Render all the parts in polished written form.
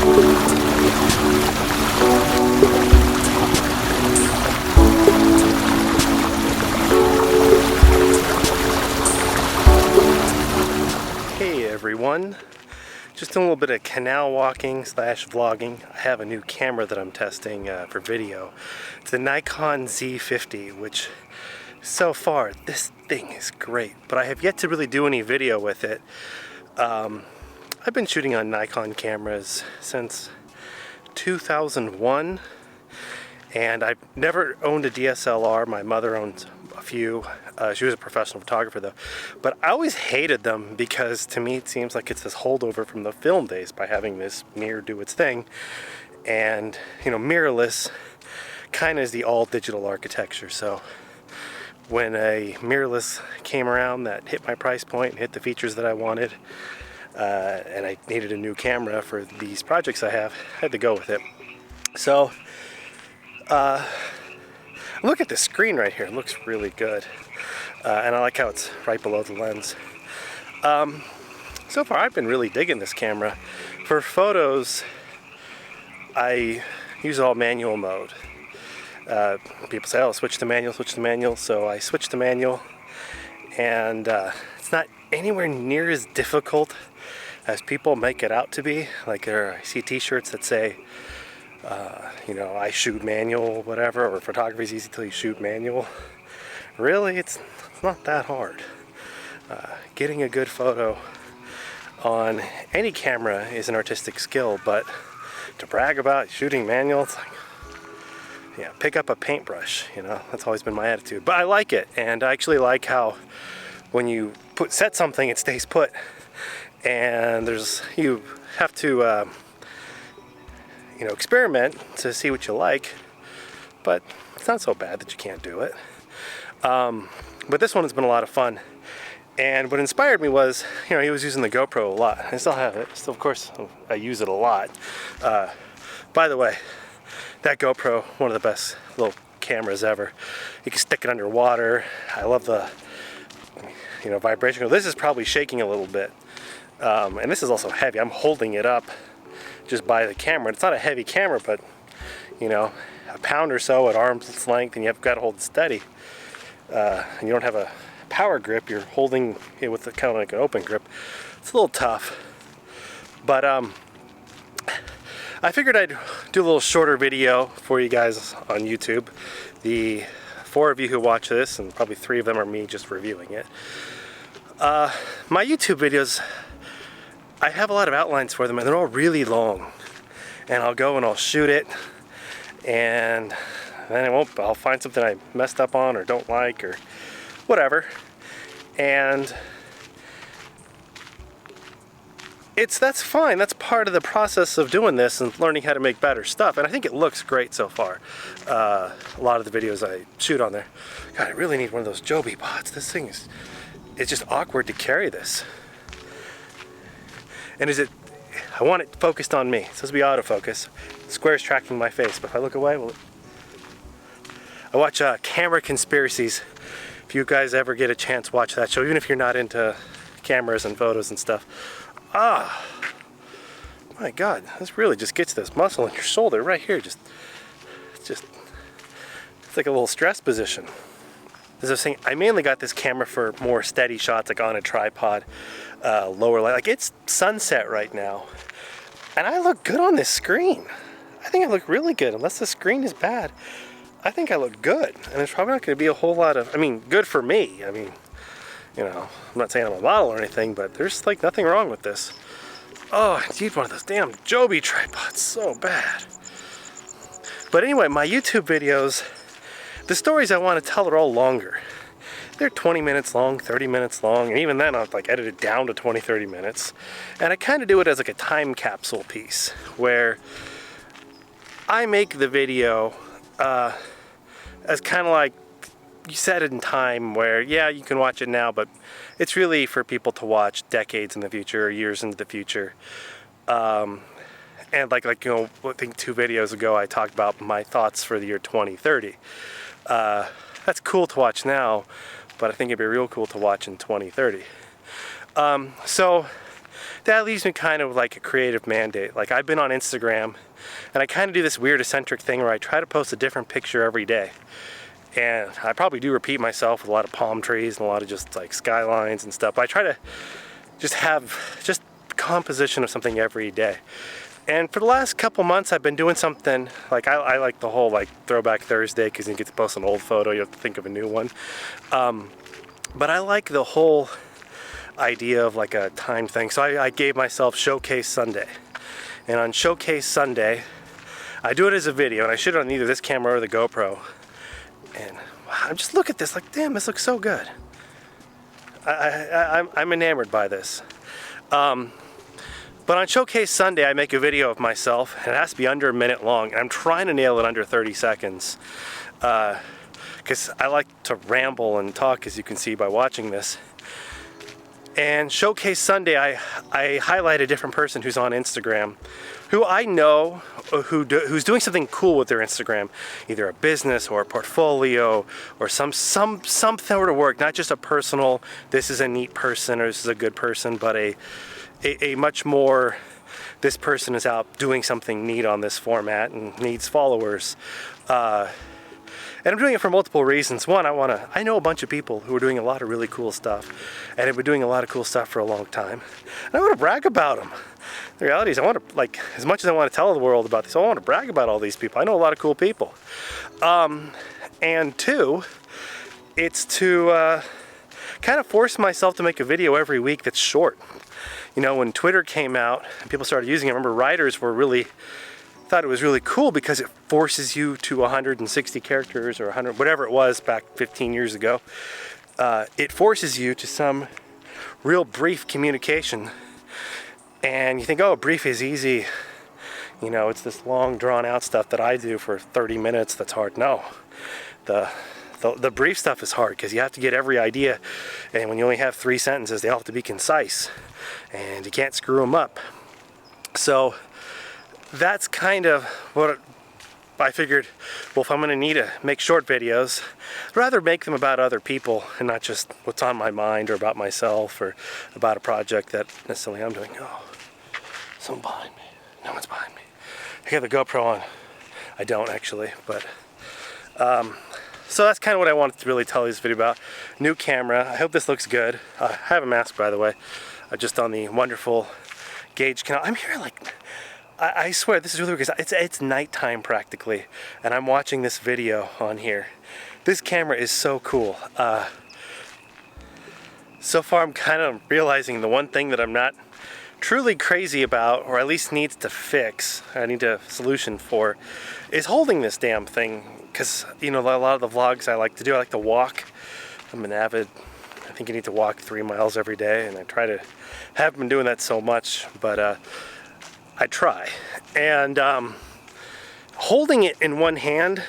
Hey everyone, just doing a little bit of canal walking / vlogging. I have a new camera that I'm testing for video. It's the Nikon Z50, which so far this thing is great, but I have yet to really do any video with it. I've been shooting on Nikon cameras since 2001, and I've never owned a DSLR. My mother owns a few. She was a professional photographer though, but I always hated them because to me it seems like it's this holdover from the film days by having this mirror do its thing, and you know, mirrorless kind of is the all digital architecture. So when a mirrorless came around that hit my price point and hit the features that I wanted, and I needed a new camera for these projects I had to go with it. So look at the screen right here, it looks really good. And I like how it's right below the lens. So far I've been really digging this camera. For photos, I use all manual mode. People say, oh, switch to manual, so I switched to manual, and it's not anywhere near as difficult as people make it out to be. Like I see t-shirts that say, you know, I shoot manual, whatever, or photography is easy till you shoot manual. Really, it's not that hard. Getting a good photo on any camera is an artistic skill, but to brag about shooting manual, it's like, yeah, pick up a paintbrush, you know, that's always been my attitude. But I like it, and I actually like how when you set something, it stays put, and you have to you know, experiment to see what you like, but it's not so bad that you can't do it. But this one has been a lot of fun, and what inspired me was, you know, he was using the GoPro a lot. I still have it, still, of course I use it a lot. By the way, that GoPro, one of the best little cameras ever. You can stick it underwater. I love the, you know, vibration. This is probably shaking a little bit, and this is also heavy. I'm holding it up just by the camera. It's not a heavy camera, but you know, a pound or so at arm's length, and you've got to hold it steady. And you don't have a power grip. You're holding it with kind of like an open grip. It's a little tough, but I figured I'd do a little shorter video for you guys on YouTube. The 4 of you who watch this, and probably 3 of them are me just reviewing it. My YouTube videos, I have a lot of outlines for them, and they're all really long. And I'll go and I'll shoot it, and then I'll find something I messed up on or don't like or whatever. And that's fine. That's part of the process of doing this and learning how to make better stuff. And I think it looks great so far. A lot of the videos I shoot on there. God, I really need one of those Joby pods. This thing it's just awkward to carry this. And I want it focused on me. It's supposed to be autofocus. The square's tracking my face, but if I look away, I watch Camera Conspiracies. If you guys ever get a chance, watch that show, even if you're not into cameras and photos and stuff. Ah, my God, this really just gets this muscle in your shoulder right here. It's like a little stress position. As I was saying, I mainly got this camera for more steady shots, like on a tripod, lower light. Like it's sunset right now, and I look good on this screen. I think I look really good, unless the screen is bad. I think I look good, and there's probably not going to be a whole lot of, I mean, good for me. I mean, you know, I'm not saying I'm a model or anything, but there's like nothing wrong with this. Oh, I need one of those damn Joby tripods so bad. But anyway, my YouTube videos, the stories I want to tell are all longer. They're 20 minutes long, 30 minutes long, and even then I'll like edit it down to 20, 30 minutes. And I kind of do it as like a time capsule piece, where I make the video as kind of like, you set it in time where, yeah, you can watch it now, but it's really for people to watch decades in the future or years into the future. And like you know, I think 2 videos ago I talked about my thoughts for the year 2030. That's cool to watch now, but I think it'd be real cool to watch in 2030. So that leaves me kind of like a creative mandate. Like I've been on Instagram and I kind of do this weird eccentric thing where I try to post a different picture every day. And I probably do repeat myself with a lot of palm trees and a lot of just like skylines and stuff. But I try to just have just composition of something every day. And for the last couple months, I've been doing something like I like the whole like Throwback Thursday because you get to post an old photo, you have to think of a new one. But I like the whole idea of like a time thing. So I gave myself Showcase Sunday. And on Showcase Sunday, I do it as a video, and I shoot it on either this camera or the GoPro. And wow, just look at this, like, damn, this looks so good. I'm enamored by this. But on Showcase Sunday, I make a video of myself, and it has to be under a minute long, and I'm trying to nail it under 30 seconds. Because I like to ramble and talk, as you can see by watching this. And Showcase Sunday, I highlight a different person who's on Instagram, who I know who's doing something cool with their Instagram, either a business or a portfolio or some sort of work, not just a personal, this is a neat person or this is a good person, but a much more, this person is out doing something neat on this format and needs followers. And I'm doing it for multiple reasons. One, I know a bunch of people who are doing a lot of really cool stuff and have been doing a lot of cool stuff for a long time. And I want to brag about them. The reality is I want to, like, as much as I want to tell the world about this, I want to brag about all these people. I know a lot of cool people. And two, it's to kind of force myself to make a video every week that's short. You know, when Twitter came out and people started using it, I remember writers thought it was really cool because it forces you to 160 characters or 100, whatever it was back 15 years ago. It forces you to some real brief communication. And you think, oh, brief is easy. You know, it's this long drawn out stuff that I do for 30 minutes that's hard. No, the brief stuff is hard because you have to get every idea. And when you only have 3 sentences, they all have to be concise. And you can't screw them up. So that's kind of what I figured, well, if I'm going to need to make short videos, I'd rather make them about other people and not just what's on my mind or about myself or about a project that necessarily I'm doing. Oh, someone behind me. No one's behind me. I got the GoPro on. I don't actually, but so that's kind of what I wanted to really tell you this video about. New camera. I hope this looks good. I have a mask, by the way, just on the wonderful Gauge canal. I'm here like, I swear this is really weird because it's nighttime practically, and I'm watching this video on here. This camera is so cool. So far I'm kind of realizing the one thing that I'm not truly crazy about, or at least needs to fix, I need a solution for, is holding this damn thing. Because, you know, a lot of the vlogs I like to do, I like to walk. I'm an avid, I think you need to walk 3 miles every day, and I haven't been doing that so much, but I try. And holding it in one hand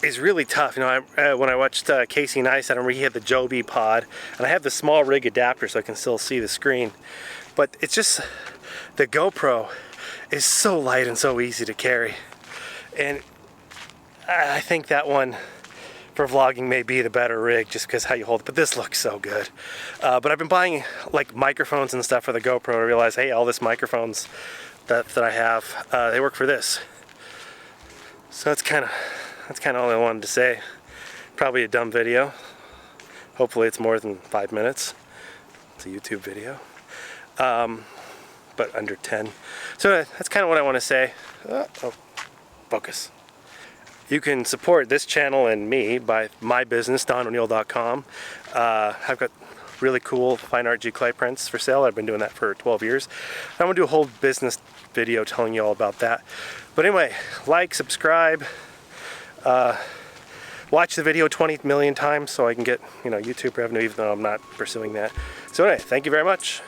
is really tough. You know, when I watched Casey Neistat, I remember he had the Joby pod, and I have the small rig adapter so I can still see the screen. But it's just, the GoPro is so light and so easy to carry. And I think that one for vlogging may be the better rig just because how you hold it, but this looks so good. But I've been buying like microphones and stuff for the GoPro to realize, hey, all this microphones that I have, they work for this. So that's kind of all I wanted to say. Probably a dumb video. Hopefully it's more than 5 minutes. It's a YouTube video. But under 10. So that's kind of what I want to say. Oh, focus. You can support this channel and me by my business, DonO'Neill.com. I've got really cool fine art G clay prints for sale. I've been doing that for 12 years. I'm gonna do a whole business video telling you all about that. But anyway, like, subscribe, watch the video 20 million times so I can get, you know, YouTube revenue, even though I'm not pursuing that. So anyway, thank you very much.